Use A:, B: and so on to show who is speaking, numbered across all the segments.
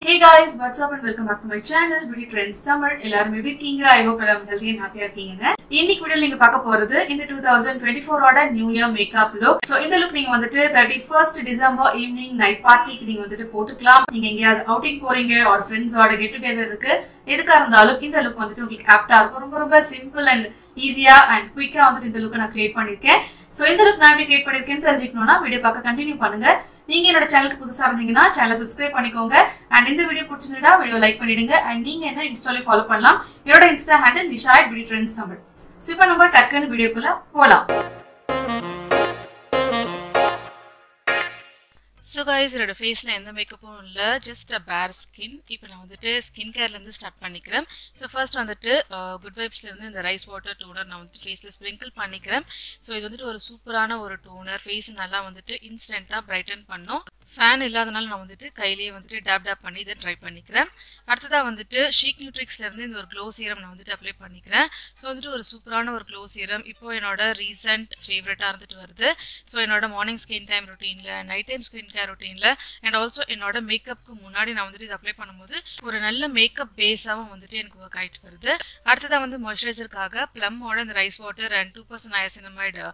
A: Hey guys, what's up and welcome back to my channel Beauty Trends Summer. எல்லாரும் எப்படி இருக்கீங்க? I hope எல்லாரும் healthy and happy இருக்கீங்க. இன்னைக்கு வீடியோல நீங்க பார்க்க போறது இந்த 2024 ஓட new year makeup look. So இந்த லுக் நீங்க வந்துட்டு 31st December ஈவினிங் நைட் பார்ட்டிக்கு நீங்க வந்துட்டு போட்டுக்கலாம். நீங்க எங்கயாவது அவுட்டிங் போறீங்க or ஃப்ரெண்ட்ஸோட கெட் டுகெதர் இருக்கு. எதுக்கா இருந்தாலும் இந்த லுக் வந்துட்டு உங்களுக்கு ஆப்டா இருக்கும். ரொம்ப சிம்பிள் அண்ட் ஈஸியா அண்ட் குயிக்கா வந்துட்டு இந்த லுக்கை நான் கிரியேட் பண்ணிருக்கேன். சோ இந்த லுக் நான் எப்படி கிரியேட் பண்ணிருக்கேன்னு தெரிஞ்சுக்கணும்னா வீடியோ பார்க்க கண்டினியூ பண்ணுங்க. நீங்க என்னோட சேனலுக்கு புதுசா இருந்தீங்கன்னா சேனலை சப்ஸ்கிரைப் பண்ணிக்கோங்க அண்ட் இந்த வீடியோ பிடிச்சிருந்தா வீடியோ லைக் பண்ணிடுங்க அண்ட் நீங்க என்ன இன்ஸ்டால ஃபாலோ பண்ணலாம். என்னோட Insta handle Nisha beauty trends Tamil. Super நம்ம டக்குன்னு வீடியோக்குள்ள போலாம். So guys, என்னோட ஃபேஸ்ல எந்த மேக்கப்பும் இல்ல, ஜஸ்ட் a bare skin. இப்போ நான் வந்துட்டு ஸ்கின் கேர்ல இருந்து ஸ்டார்ட் பண்ணிக்கிறேன். ஸோ ஃபர்ஸ்ட் வந்துட்டு குட் வைப்ஸ்ல இருந்து இந்த ரைஸ் வாட்டர் டோனர் நான் வந்துட்டு ஃபேஸ்ல ஸ்ப்ரிங்கிள் பண்ணிக்கிறேன். ஸோ இது வந்துட்டு ஒரு சூப்பரான ஒரு டோனர், ஃபேஸ் நல்லா வந்துட்டு இன்ஸ்டன்டா பிரைட்டன் பண்ணும். ஃபேன் இல்லாதனால நான் வந்துட்டு கையிலேயே வந்துட்டு டேப் பண்ணி இதை ட்ரை பண்ணிக்கிறேன். அடுத்ததாக வந்துட்டு ஷீக் நியூட்ரிக்ஸ்ல இருந்து இந்த ஒரு க்ளோ சீரம் நான் வந்துட்டு அப்ளை பண்ணிக்கிறேன். ஸோ வந்துட்டு ஒரு சூப்பரான ஒரு க்ளோ சீரம் இப்போ என்னோட ரீசெண்ட் ஃபேவரட்டாக இருந்துட்டு வருது. ஸோ என்னோட மார்னிங் ஸ்கின் டைம் ரொட்டீனில், நைட் டைம் ஸ்கின் கேர் ரொட்டீனில் அண்ட் ஆல்சோ என்னோட மேக்கப்புக்கு முன்னாடி நான் வந்துட்டு இதை அப்ளை பண்ணும்போது ஒரு நல்ல மேக்கப் பேஸாகவும் வந்துட்டு எனக்கு ஒர்க் ஆகிட்டு வருது. அடுத்ததாக வந்து மாய்ஸ்சரைசருக்காக ப்ளம்மோட இந்த rice water and 2% niacinamide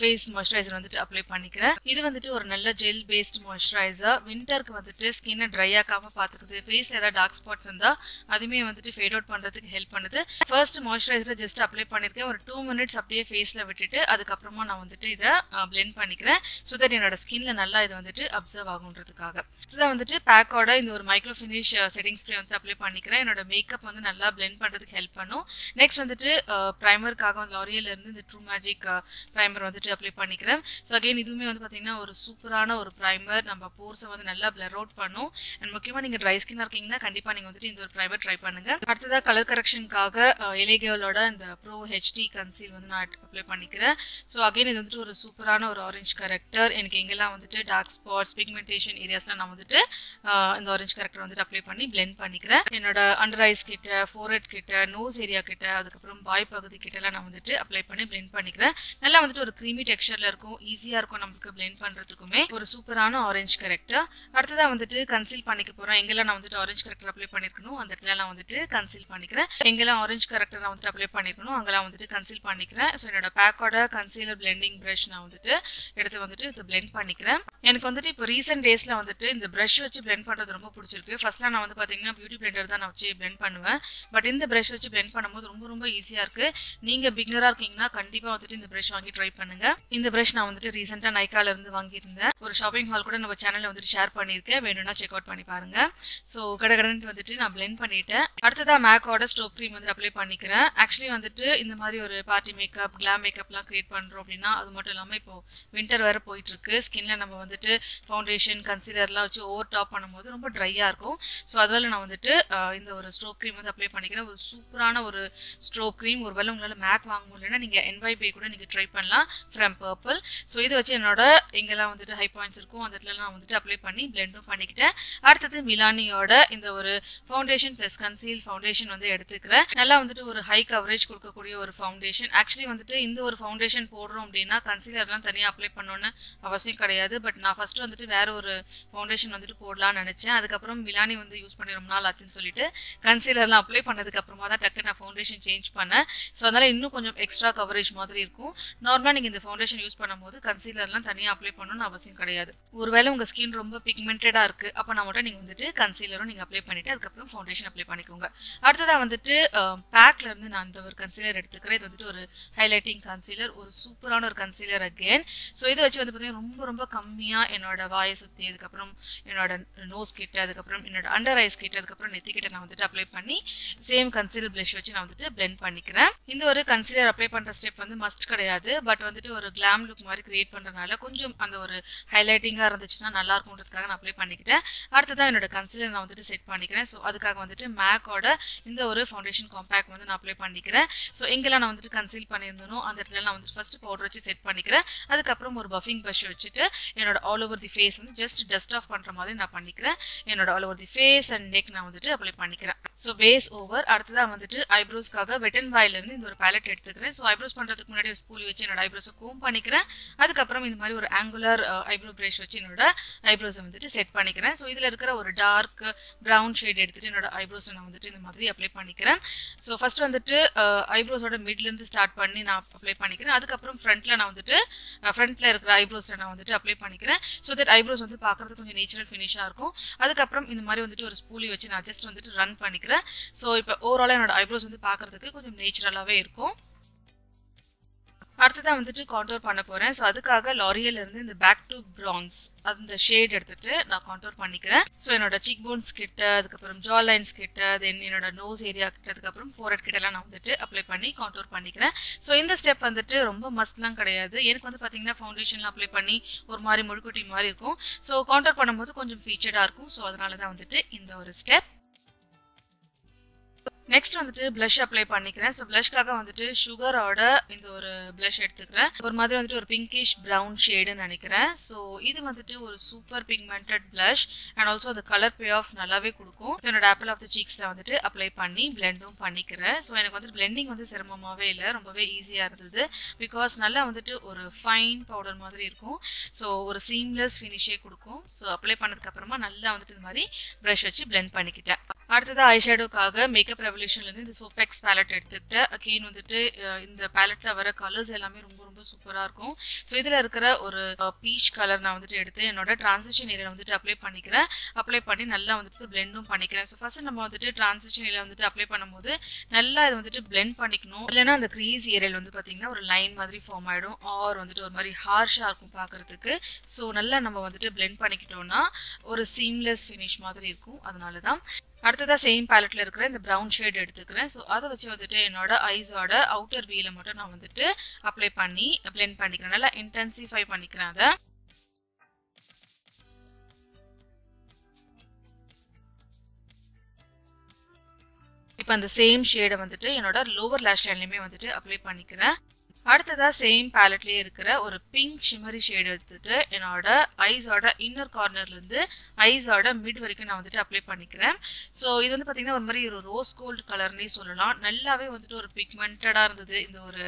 A: face moisturiser வந்துட்டு அப்ளை பண்ணிக்கிறேன். இது வந்துட்டு ஒரு நல்ல ஜெல் பேஸ்ட் மாய்ஸ்சரைசர். வின்டருக்கு வந்துட்டு ஸ்கின்னை ட்ரை ஆகாம பார்த்துக்குது. ஃபேஸில் ஏதாவது டார்க் ஸ்பாட்ஸ் இருந்தால் அதுவுமே வந்துட்டு ஃபேட் அவுட் பண்ணுறதுக்கு ஹெல்ப் பண்ணுது. ஃபர்ஸ்ட் மாய்ஸ்சரைசரை ஜஸ்ட் அப்ளை பண்ணியிருக்கேன். ஒரு 2 minutes அப்படியே ஃபேஸில் விட்டுட்டு அதுக்கப்புறமா நான் வந்துட்டு இதை பிளெண்ட் பண்ணிக்கிறேன். ஸோ தட் என்னோட ஸ்கின்ல நல்லா இது வந்துட்டு அப்சர்வ் ஆகுன்றதுக்காக. இதுதான் வந்துட்டு பேக்கோட இந்த ஒரு மைக்ரோ ஃபினிஷ் செட்டிங் ஸ்ப்ரே வந்து அப்ளை பண்ணிக்கிறேன். என்னோட மேக்கப் வந்து நல்லா பிளெண்ட் பண்ணுறதுக்கு ஹெல்ப் பண்ணும். நெக்ஸ்ட் வந்துட்டு ப்ரைமருக்காக லாரியல்ல இருந்து இந்த ட்ரூ மேஜிக் ப்ரைமர் வந்துட்டு அப்ளை பண்ணிக்கிறேன். ஸோ அகைன் இதுவுமே வந்து பார்த்தீங்கன்னா ஒரு சூப்பரான ஒரு ப்ரைமர், நம்ம போர்ஸை வந்து நல்லா பிளர் அவுட் பண்ணும். அண்ட் முக்கியமாக நீங்கள் ட்ரை ஸ்கின்னாக இருக்கீங்கன்னா கண்டிப்பாக நீங்கள் வந்துட்டு இந்த ஒரு ப்ரைமர் ட்ரை பண்ணுங்க. அடுத்ததாக கலர் கரெக்ஷனுக்காக எலேகேலோட இந்த ப்ரோ ஹெச்டி கன்சீல் வந்து நான் அப்ளை பண்ணிக்கிறேன். ஸோ அகைன் இது வந்துட்டு ஒரு சூப்பரான ஒரு ஆரஞ்ச் கரெக்டர். எனக்கு எங்கெல்லாம் வந்துட்டு டார்க் ஸ்பாட்ஸ், பிக்மெண்டேஷன் ஏரியாஸ்லாம் நான் வந்துட்டு இந்த ஆரஞ்ச் கரெக்டர் வந்துட்டு அப்ளை பண்ணி பிளெண்ட் பண்ணிக்கிறேன். என்னோட அண்டர் ஐஸ் கிட்ட, ஃபோர்ஹெட் கிட்ட, நோஸ் ஏரியா கிட்ட, அதுக்கப்புறம் பாய் பகுதி கிட்டலாம் நான் வந்துட்டு அப்ளை பண்ணி பிளெண்ட் பண்ணிக்கிறேன். நல்லா வந்துட்டு ஒரு க்ரீமி டெக்ஸ்சர்ல இருக்கும், ஈஸியா இருக்கும் நமக்கு பிளெண்ட் பண்றதுக்குமே. ஒரு சூப்பரான ஆரஞ்ச் கரெக்டர். அடுத்ததா வந்துட்டு கன்சீல் பண்ணிக்க போறேன். எங்கெல்லாம் நான் வந்துட்டு ஆரஞ்ச் கரெக்டர் அப்ளை பண்ணிருக்கணும் அந்த இடத்துல நான் வந்துட்டு கன்சீல் பண்ணிக்கிறேன். எங்கெல்லாம் ஆரஞ்ச் கரெக்டர் நான் வந்துட்டு அப்ளை பண்ணிருக்கணும் அங்கெல்லாம் வந்துட்டு கன்சீல் பண்ணிக்கிறேன். ஸோ என்னோட பேக்கோட கன்சீலர் பிளெண்டிங் ப்ரஷ் நான் வந்துட்டு எடுத்து வந்துட்டு இது பிளெண்ட் பண்ணிக்கிறேன். எனக்கு வந்துட்டு இப்போ ரீசெண்ட் டேஸ்ல வந்துட்டு இந்த ப்ரஷ் வச்சு பிளெண்ட் பண்றது ரொம்ப பிடிச்சிருக்கு. ஃபர்ஸ்ட்லாம் நான் வந்து பாத்தீங்கன்னா பியூட்டி பிளெண்டர் தான் நான் வச்சு பிளெண்ட் பண்ணுவேன். பட் இந்த ப்ரஷ் வச்சு பிளெண்ட் பண்ணும்போது ரொம்ப ஈஸியா இருக்கு. நீங்க பிகினரா இருக்கீங்கன்னா கண்டிப்பா வந்துட்டு இந்த ப்ரஷ் வாங்கி ட்ரை பண்ணுங்க. இந்த ப்ரஷ் நான் வந்துட்டு ரீசெண்டா நைக்கால இருந்து வாங்கியிருந்தேன். ஒரு ஷாப்பிங் ஹால் கூட நம்ம சேனல்ல வந்துட்டு ஷேர் பண்ணியிருக்கேன், வேணும்னா செக் அவுட் பண்ணி பாருங்க. ஸோ கடகடன்னு வந்துட்டு நான் பிளெண்ட் பண்ணிட்டேன். அடுத்ததா மேக்கோட ஸ்டோப் க்ரீம் வந்து அப்ளை பண்ணிக்கிறேன். ஆக்சுவலி வந்துட்டு இந்த மாதிரி ஒரு பார்ட்டி மேக்கப், கிளாம் மேக்கப்லாம் கிரியேட் பண்றோம் அப்படின்னா அது மட்டும் இல்லாமல் இப்போ வின்டர் வேற போயிட்டு இருக்கு. ஸ்கின்ல நம்ம வந்துட்டு ஃபவுண்டேஷன், கன்சீலர்லாம் வச்சு ஓவர் டாப் பண்ணும்போது ரொம்ப ட்ரையா இருக்கும். ஸோ அதனால நான் வந்துட்டு இந்த ஒரு ஸ்டோப் க்ரீம் வந்து அப்ளை பண்ணிக்கிறேன். ஒரு சூப்பரான ஒரு ஸ்டோப் க்ரீம். ஒரு வேளை உங்களால் மேக் வாங்க முடியலன்னா நீங்க NYP கூட நீங்க ட்ரை பண்ணலாம், ஃப்ரம் பர்பிள். ஸோ இதை வச்சு என்னோட எங்கெல்லாம் வந்துட்டு ஹை பாயிண்ட்ஸ் இருக்கும் அந்த இடத்துல நான் வந்துட்டு அப்ளை பண்ணி பிளெண்டும் பண்ணிக்கிட்டேன். அடுத்தது மிலானியோட இந்த ஒரு ஃபவுண்டேஷன் பிளஸ் கன்சீல் ஃபவுண்டேஷன் வந்து எடுத்துக்கிறேன். நல்லா வந்துட்டு ஒரு ஹை கவரேஜ் கொடுக்கக்கூடிய ஒரு ஃபவுண்டேஷன். ஆக்சுவலி வந்துட்டு இந்த ஒரு ஃபவுண்டேஷன் போடுறோம் அப்படின்னா கன்சீலர்லாம் தனியாக அப்ளை பண்ணணும்னு அவசியம் கிடையாது. பட் நான் ஃபர்ஸ்ட் வந்துட்டு வேற ஒரு ஃபவுண்டேஷன் வந்துட்டு போடலாம்னு நினைச்சேன். அதுக்கப்புறம் மிலானி வந்து யூஸ் பண்ணி ரொம்ப நாள் ஆச்சுன்னு சொல்லிட்டு கன்சீலர்லாம் அப்ளை பண்ணதுக்கு அப்புறமா தான் டக்கு நான் ஃபவுண்டேஷன் சேஞ்ச் பண்ணேன். ஸோ அதனால இன்னும் கொஞ்சம் எக்ஸ்ட்ரா கவரேஜ் மாதிரி இருக்கும். நார்மலாக நீங்கள் இந்த ஃபவுண்டேஷன் யூஸ் பண்ணும்போது கன்சீலர்லாம் தனியாக அப்ளை பண்ணணும்னு அவசியம் கிடையாது. ஒருவேளை உங்கள் ஸ்கின் ரொம்ப பிக்மெண்டடா இருக்கு அப்போ மட்டும் நீங்கள் வந்துட்டு கன்சீலரும் நீங்கள் அப்ளை பண்ணிட்டு அதுக்கப்புறம் ஃபவுண்டேஷன் அப்ளை பண்ணிக்கோங்க. அடுத்ததாக வந்துட்டு பேக்ல இருந்து நான் இந்த ஒரு கன்சீலர் எடுத்துக்கிறேன். இது வந்துட்டு ஒரு ஹைலைட்டிங் கன்சீலர், ஒரு சூப்பரான ஒரு கன்சீலர் அகேன். ஸோ இதை வச்சு வந்து பார்த்தீங்கன்னா ரொம்ப கம்மியாக என்னோட வாயை சுற்றி, அதுக்கப்புறம் என்னோட நோஸ் கிட்ட, அதுக்கப்புறம் என்னோட அண்டர் ஐஸ் கிட்ட, அதுக்கப்புறம் நெத்தி கிட்ட நான் வந்துட்டு அப்ளை பண்ணி சேம் கன்சீலர் ப்ளஷ் வச்சு நான் வந்துட்டு பிளெண்ட் பண்ணிக்கிறேன். இந்த ஒரு கன்சீலர் அப்ளை பண்ற ஸ்டெப் வந்து மஸ்ட் கிடையாது. பட் வந்துட்டு ஒரு கிளாம் லுக் மாதிரி கிரியேட் பண்றதுனால கொஞ்சம் அந்த ஒரு ஹைலைட்டிங்கா இருந்துச்சுன்னா நல்லா இருக்கும்ன்றதுக்காக நான் அப்ளை பண்ணிக்கிட்டேன். அடுத்ததான் என்னோட கன்சீலர் நான் வந்துட்டு செட் பண்ணிக்கிறேன். ஸோ அதுக்காக வந்துட்டு மேக்கோட இந்த ஒரு ஃபவுண்டேஷன் காம்பேக்ட் வந்து நான் அப்ளை பண்ணிக்கிறேன். ஸோ எங்கெல்லாம் நான் வந்துட்டு கன்சீல் பண்ணியிருந்தனோ அந்த இடத்துல நான் வந்துட்டு ஃபர்ஸ்ட் பவுடர் வச்சு செட் பண்ணிக்கிறேன். அதுக்கப்புறம் ஒரு பஃபிங் ப்ரஷ் வச்சுட்டு என்னோட ஆல் ஓவர் தி ஃபேஸ் வந்து ஜஸ்ட் டஸ்ட் ஆஃப் பண்ற மாதிரி நான் பண்ணிக்கிறேன். என்னோட all over the face and neck நான் வந்துட்டு அப்ளை பண்ணிக்கிறேன். So face over. அடுத்ததான் வந்துட்டு ஐப்ரோஸ்க்காக வெட் அண்ட் வைல்ட்ல இருந்து இந்த ஒரு பேலட் எடுத்துக்கிறேன். ஸோ ஐப்ரோஸ் பண்றதுக்கு முன்னாடி ஒரு ஸ்பூலி வச்சு என்னோட ஐப்ரோஸை கோம் பண்ணிக்கிறேன். அதுக்கப்புறம் இந்த மாதிரி ஒரு ஆங்குலர் ஐப்ரோ பிரஷ் வச்சு என்னோட ஐப்ரோஸை வந்துட்டு செட் பண்ணிக்கிறேன். ஸோ இதில் இருக்கிற ஒரு டார்க் ப்ரௌன் ஷேட் எடுத்துட்டு என்னோட ஐப்ரோஸை நான் வந்துட்டு இந்த மாதிரி அப்ளை பண்ணிக்கிறேன். ஸோ ஃபர்ஸ்ட் வந்துட்டு ஐப்ரோஸோட மிட்லேருந்து ஸ்டார்ட் பண்ணி நான் அப்ளை பண்ணிக்கிறேன். அதுக்கப்புறம் ஃப்ரண்ட்ல நான் வந்துட்டு ஃப்ரண்ட்ல இருக்கிற ஐப்ரோஸை நான் வந்துட்டு அப்ளை பண்ணிக்கிறேன். ஸோ தட் ஐப்ரோஸ் வந்து பார்க்கறதுக்கு கொஞ்சம் நேச்சுரல் ஃபினிஷாக இருக்கும். அதுக்கப்புறம் இந்த மாதிரி வந்துட்டு ஒரு ஸ்பூலி வச்சு நான் ஜஸ்ட் வந்துட்டு ரன் பண்ணிக்கிறேன். ஸோ இப்போ ஓவராலாக என்னோட ஐப்ரோஸ் வந்து பார்க்கறதுக்கு கொஞ்சம் நேச்சுரலாகவே இருக்கும். அடுத்ததான் வந்துட்டு கான்டோர் பண்ண போகிறேன். ஸோ அதுக்காக லாரியல் இருந்து இந்த பேக் டு பிரான்ஸ் அந்த ஷேட் எடுத்துட்டு நான் கான்டோர் பண்ணிக்கிறேன். ஸோ என்னோட சீக் போன்ஸ் கிட்ட, அதுக்கப்புறம் ஜா லைன்ஸ் கிட்ட, தென் என்னோட நோஸ் ஏரியா கிட்ட, அதுக்கப்புறம் ஃபோர்ஹெட் கிட்டலாம் நான் வந்துட்டு அப்ளை பண்ணி கான்டோர் பண்ணிக்கிறேன். ஸோ இந்த ஸ்டெப் வந்துட்டு ரொம்ப மஸ்ட்லாம் கிடையாது. எனக்கு வந்து பார்த்தீங்கன்னா ஃபவுண்டேஷன்லாம் அப்ளை பண்ணி ஒரு மாதிரி முழுக்குட்டி மாதிரி இருக்கும். ஸோ கான்டோர் பண்ணும்போது கொஞ்சம் ஃபீச்சர்டாக இருக்கும். ஸோ அதனால தான் வந்துட்டு இந்த ஒரு ஸ்டெப். நெக்ஸ்ட் வந்துட்டு பிளஷ் அப்ளை பண்ணிக்கிறேன். ஸோ பிளஷ்காக வந்துட்டு சுகரோட இந்த ஒரு பிளஷ் எடுத்துக்கிறேன். ஒரு மாதிரி வந்துட்டு ஒரு பிங்கிஷ் ப்ரௌன் ஷேடுன்னு நினைக்கிறேன். ஸோ இது வந்துட்டு ஒரு super pigmented blush and also அந்த கலர் பே ஆஃப் நல்லாவே கொடுக்கும். என்னோட ஆப்பிள் ஆஃப் த சீக்ஸில் வந்துட்டு அப்ளை பண்ணி பிளெண்டும் பண்ணிக்கிறேன். ஸோ எனக்கு வந்துட்டு பிளெண்டிங் வந்து சிரமமாகவே இல்லை, ரொம்பவே ஈஸியாக இருந்தது. பிகாஸ் நல்லா வந்துட்டு ஒரு ஃபைன் பவுடர் மாதிரி இருக்கும். ஸோ ஒரு சீம்லெஸ் ஃபினிஷே கொடுக்கும். ஸோ அப்ளை பண்ணதுக்கு அப்புறமா நல்லா வந்துட்டு இந்த மாதிரி ப்ரஷ் வச்சு பிளெண்ட் பண்ணிக்கிட்டேன். அடுத்தது ஐஷேடோக்காக மேக்கப் ரெவல்யூஷன்லேருந்து இந்த சோபெக்ஸ் பேலட் எடுத்துக்கிட்டேன். அகெயின் வந்துட்டு இந்த பேலட்டில் வர கலர்ஸ் எல்லாமே ரொம்ப ரொம்ப சூப்பராக இருக்கும். ஸோ இதில் இருக்கிற ஒரு பீச் கலர் நான் வந்துட்டு எடுத்து என்னோட டிரான்சிஷன் ஏரியா வந்துட்டு அப்ளை பண்ணிக்கிறேன். அப்ளை பண்ணி நல்லா வந்துட்டு பிளெண்டும் பண்ணிக்கிறேன். ஸோ ஃபர்ஸ்ட் நம்ம வந்துட்டு டிரான்சிஷன் ஏரியா வந்துட்டு அப்ளை பண்ணும்போது நல்லா இதை வந்துட்டு பிளெண்ட் பண்ணிக்கணும். இல்லைன்னா அந்த க்ரீஸ் ஏரியாவில் வந்து பார்த்தீங்கன்னா ஒரு லைன் மாதிரி ஃபார்ம் ஆகிடும், ஆர் வந்துட்டு ஒரு மாதிரி ஹார்ஷாக இருக்கும் பார்க்கறதுக்கு. ஸோ நல்லா நம்ம வந்துட்டு பிளெண்ட் பண்ணிக்கிட்டோம்னா ஒரு சீம்லெஸ் ஃபினிஷ் மாதிரி இருக்கும். அதனால தான் அடுத்ததாக சேம் பேலட்டில் இருக்கிற இந்த ப்ரௌன் ஷேட் எடுத்துக்கிறேன். ஸோ அதை வச்சு வந்துட்டு என்னோட ஐஸோட அவுட்டர் வீல மட்டும் நான் வந்துட்டு அப்ளை பண்ணி பிளெண்ட் பண்ணிக்கிறேன். நல்லா இன்டென்சிஃபை பண்ணிக்கிறேன் அதை. இப்போ அந்த சேம் ஷேடை வந்துட்டு என்னோட லோவர் லேஷ் லைன்லையுமே வந்துட்டு அப்ளை பண்ணிக்கிறேன். அடுத்ததாக சேம் பேலட்லேயே இருக்கிற ஒரு பிங்க் ஷிமரி ஷேடு எடுத்துட்டு என்னோட ஐஸோட இன்னர் கார்னர்லேருந்து ஐஸோட மிட் வரைக்கும் நான் வந்துட்டு அப்ளை பண்ணிக்கிறேன். ஸோ இது வந்து பார்த்தீங்கன்னா ஒரு மாதிரி ஒரு ரோஸ் கோல்டு கலர்னே சொல்லலாம். நல்லாவே வந்துட்டு ஒரு பிக்மெண்டடாக இருந்தது. இந்த ஒரு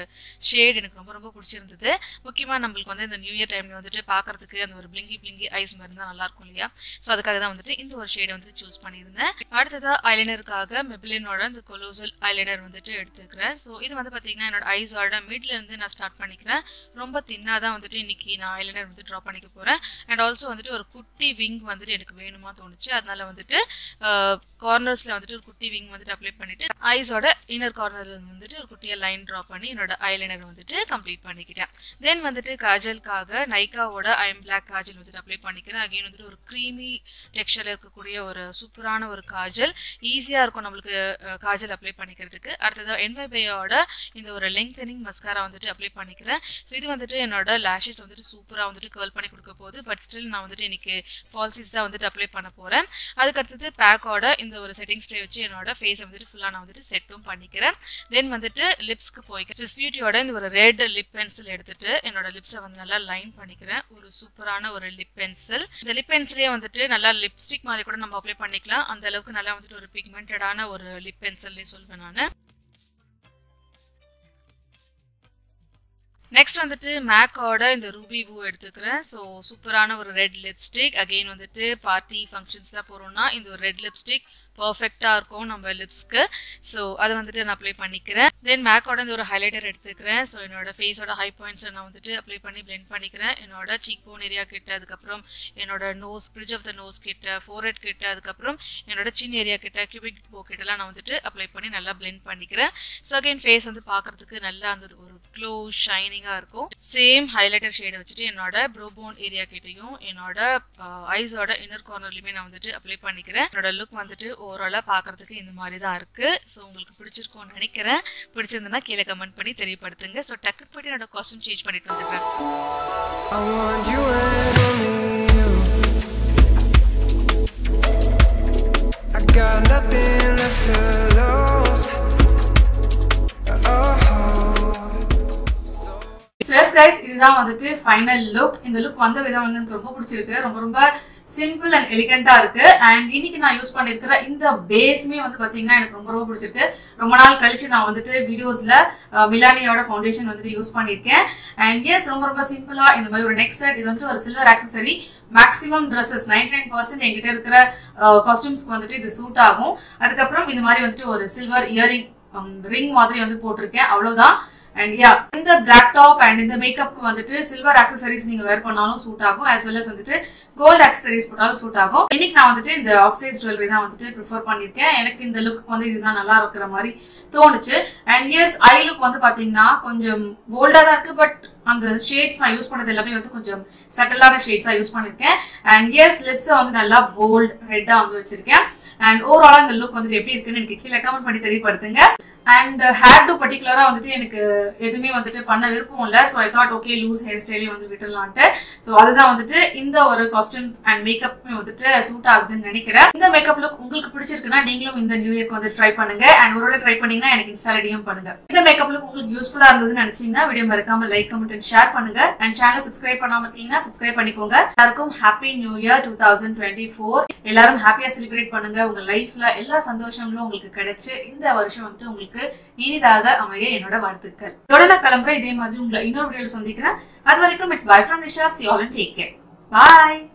A: ஷேட் எனக்கு ரொம்ப ரொம்ப பிடிச்சிருந்தது. முக்கியமாக நம்மளுக்கு வந்து இந்த நியூ இயர் டைமில் வந்துட்டு பார்க்கறதுக்கு அந்த ஒரு பிளிங்கி ஐஸ் மாதிரி தான் நல்லாயிருக்கும் இல்லையா? ஸோ அதுக்காக தான் வந்துட்டு இந்த ஒரு ஷேடை வந்துட்டு சூஸ் பண்ணியிருந்தேன். அடுத்ததாக ஐலைனருக்காக மெபிலினோட இந்த கொலோசல் ஐலைனர் வந்துட்டு எடுத்துக்கிறேன். ஸோ இது வந்து பார்த்தீங்கன்னா என்னோட ஐஸோட மிட்ல நான் ஸ்டார்ட் பண்ணிக்கிறேன். ரொம்ப தின்னா தான் வந்துட்டு இன்னைக்கு நான் ஐலைனர் வந்து ட்ரா பண்ணிக்க போறேன். அண்ட் ஆல்சோ வந்துட்டு ஒரு குட்டி விங் வந்துட்டு எனக்கு வேணுமா தோணுச்சு. அதனால வந்துட்டு கார்னர்ஸ்ல வந்துட்டு ஒரு குட்டி விங் வந்துட்டு அப்ளை பண்ணிட்டு ஐஸோட இன்னர் கார்னர்ல வந்துட்டு ஒரு குட்டியா லைன் ட்ரா பண்ணி என்னோட ஐலைனர் வந்துட்டு கம்ப்ளீட் பண்ணிக்கிட்டேன். தென் வந்துட்டு காஜலுக்காக நைக்காவோட ஐம் பிளாக் காஜல் வந்துட்டு அப்ளை பண்ணிக்கிறேன். அகைன் வந்துட்டு ஒரு க்ரீமி டெக்ஸ்சர்ல இருக்கக்கூடிய ஒரு சூப்பரான ஒரு காஜல். ஈஸியா இருக்கும் நம்மளுக்கு காஜல் அப்ளை பண்ணிக்கிறதுக்கு. அடுத்தது என்வைபையோட இந்த ஒரு லெங்தனிங் மஸ்காரா வந்துட்டு அப்ளை பண்ணிக்கிறேன். ஸோ இது வந்துட்டு என்னோட லேஷஸ் வந்துட்டு சூப்பராக வந்துட்டு கர்ல் பண்ணி கொடுக்க போகுது. பட் ஸ்டில் நான் வந்துட்டு இன்னைக்கு ஃபால்சிஸ் தான் வந்துட்டு அப்ளை பண்ண போகிறேன். அதுக்கடுத்தது பேக்கோட இந்த ஒரு செட்டிங் ஸ்ப்ரே வச்சு என்னோட ஃபேஸை வந்துட்டு ஃபுல்லாக நான் வந்துட்டு செட்டும் பண்ணிக்கிறேன். தென் வந்துட்டு லிப்ஸ்க்கு போய்க்கிறேன். ஸ்விஸ் பியூட்டியோட இந்த ஒரு ரெட் லிப் பென்சில் எடுத்துட்டு என்னோட லிப்ஸை வந்து நல்லா லைன் பண்ணிக்கிறேன். ஒரு சூப்பரான ஒரு லிப் பென்சில். இந்த லிப் பென்சிலே வந்துட்டு நல்லா லிப்ஸ்டிக் மாதிரி கூட நம்ம அப்ளை பண்ணிக்கலாம். அந்த அளவுக்கு நல்லா வந்துட்டு ஒரு பிக்மெண்டடான ஒரு லிப் பென்சில்னே சொல்வேன் நான். நெக்ஸ்ட் வந்துட்டு மேக்கோட இந்த ரூபி பூ எடுத்துக்கிறேன். ஸோ சூப்பரான ஒரு ரெட் லிப்ஸ்டிக். அகெயின் வந்துட்டு பார்ட்டி ஃபங்க்ஷன்ஸ்லாம் போகிறோம்னா இந்த ஒரு ரெட் லிப்ஸ்டிக் பர்ஃபெக்டாக இருக்கும் நம்ம லிப்ஸ்க்கு. ஸோ அதை வந்துட்டு நான் அப்ளை பண்ணிக்கிறேன். தென் மேக்கோட இந்த ஒரு ஹைலைட்டர் எடுத்துக்கிறேன். ஸோ என்னோட ஃபேஸோட ஹை பாயிண்ட்ஸை நான் வந்துட்டு அப்ளை பண்ணி பிளெண்ட் பண்ணிக்கிறேன். என்னோட சீக் போன் ஏரியா கிட்ட, அதுக்கப்புறம் என்னோட nose, bridge of the nose கிட்ட, ஃபோர்ஹெட் கிட்ட, அதுக்கப்புறம் என்னோட சின் ஏரியா கிட்ட, கியூபிக் போ கிட்டலாம் நான் வந்துட்டு அப்ளை பண்ணி நல்லா பிளெண்ட் பண்ணிக்கிறேன். ஸோ அகைன் ஃபேஸ் வந்து பார்க்கறதுக்கு நல்லா அந்த ஒரு க்ளோ ஷைனிங்காக இருக்கும். சேம் ஹைலைட்டர் ஷேடை வச்சுட்டு என்னோட ப்ரோபோன் ஏரியா கிட்டையும் என்னோட ஐஸோட இன்னர் கார்னர்லையுமே நான் வந்துட்டு அப்ளை பண்ணிக்கிறேன். என்னோட லுக் வந்துட்டு ஓவராலாக பார்க்கறதுக்கு இந்த மாதிரி தான் இருக்கு. ஸோ உங்களுக்கு பிடிச்சிருக்கும்னு நினைக்கிறேன். பிடிச்சிருந்ததுன்னா கீழே கமெண்ட் பண்ணி தெரியப்படுத்துங்க. ஸோ டக்குன்னு போய்ட்டு என்னோட காஸ்டியூம் சேஞ்ச் பண்ணிட்டு வந்துடுறேன். இதுதான் வந்துட்டு ஃபைனல் லுக். இந்த லுக் வந்த விதம் வந்து எனக்கு ரொம்ப பிடிச்சிருக்கு. ரொம்ப ரொம்ப சிம்பிள் அண்ட் எலிகண்டா இருக்கு. அண்ட் இன்னைக்கு நான் யூஸ் பண்ணிருக்கிற இந்த பேஸ்மே வந்து பாத்தீங்கன்னா எனக்கு ரொம்ப ரொம்ப பிடிச்சிருக்கு. ரொம்ப நாள் கழிச்சு நான் வந்துட்டு வீடியோஸ்ல மிலானியோட ஃபவுண்டேஷன் வந்துட்டு யூஸ் பண்ணிருக்கேன். அண்ட் எஸ், ரொம்ப ரொம்ப சிம்பிளா இந்த மாதிரி ஒரு நெக் செட். இது வந்துட்டு ஒரு சில்வர் ஆக்சசரி. மேக்ஸிமம் ட்ரெஸ்ஸஸ் 99% என்கிட்ட இருக்கிற காஸ்டியூம்ஸ்க்கு வந்துட்டு இது சூட் ஆகும். அதுக்கப்புறம் இந்த மாதிரி வந்துட்டு ஒரு சில்வர் இயரிங் ரிங் மாதிரி வந்து போட்டிருக்கேன், அவ்வளவுதான். அண்ட் யா, இந்த பிளாக் டாப் அண்ட் இந்த மேக்கப்க்கு வந்துட்டு சில்வர் ஆக்சசரிஸ் நீங்க வேர் பண்ணாலும் சூட் ஆகும், as well as வந்துட்டு கோல்ட் ஆக்சசரிஸ் போட்டாலும் சூட் ஆகும். இன்னைக்கு நான் வந்துட்டு இந்த ஆக்சைஸ் ஜுவல்லரி தான் வந்துட்டு ப்ரிஃபர் பண்ணிருக்கேன். எனக்கு இந்த லுக் வந்து இதுதான் நல்லா இருக்கிற மாதிரி தோணுச்சு. அண்ட் எஸ், ஐ லுக் வந்து பாத்தீங்கன்னா கொஞ்சம் போல்டா தான் இருக்கு. பட் அந்த ஷேட்ஸ் நான் யூஸ் பண்ணது எல்லாமே வந்து கொஞ்சம் சட்டலான ஷேட்ஸா யூஸ் பண்ணிருக்கேன். அண்ட் எஸ், லிப்ஸை வந்து நல்லா போல்ட் ரெட்டா வந்து வச்சிருக்கேன். அண்ட் ஓவராலா இந்த லுக் வந்துட்டு எப்படி இருக்குன்னு எனக்கு கீழே கமெண்ட் பண்ணி தெரியப்படுத்துங்க. அண்ட் ஹேர் டு பர்டிகுலரா வந்துட்டு எனக்கு எதுவுமே வந்துட்டு பண்ண விருப்பம் இல்லை. So I thought okay, loose hair ஸ்டைலே வந்து விட்டுடலான்ட்டு. ஸோ அதுதான் வந்துட்டு இந்த ஒரு காஸ்டியூம்ஸ் அண்ட் மேக்கப் வந்துட்டு சூட் ஆகுதுன்னு நினைக்கிறேன். இந்த மேக்கப் லுக் உங்களுக்கு பிடிச்சிருக்குன்னா நீங்களும் இந்த நியூ இயர்க்கு வந்து ட்ரை பண்ணுங்க. அண்ட் ஒருவேளை ட்ரை பண்ணீங்கன்னா எனக்கு இன்ஸ்டா டிஎம் பண்ணுங்க. இந்த மேக்கப் லுக் உங்களுக்கு யூஸ்ஃபுல்லா இருந்ததுன்னு நினைச்சீங்கன்னா வீடியோ மறக்காம லைக், கமெண்ட் அண்ட் ஷேர் பண்ணுங்க. அண்ட் சேனல் சப்ஸ்கிரைப் பண்ணாம இருக்கீங்கன்னா சப்ஸ்கிரைப் பண்ணிக்கோங்க. எல்லாருக்கும் ஹாப்பி நியூ இயர் 2024. எல்லாரும் ஹாப்பியா செலிப்ரேட் பண்ணுங்க. உங்க லைஃப்ல எல்லா சந்தோஷங்களும் உங்களுக்கு கிடைச்சு இந்த வருஷம் வந்துட்டு உங்களுக்கு இனிதாக அமைய என்னோட வாழ்த்துக்கள். இதோட நான் கிளம்புறேன். இதே மாதிரி உங்களை இன்னொரு வீடியோல சந்திக்கிறேன். அது வரைக்கும் it's by from Nisha. See you all and take care. Bye.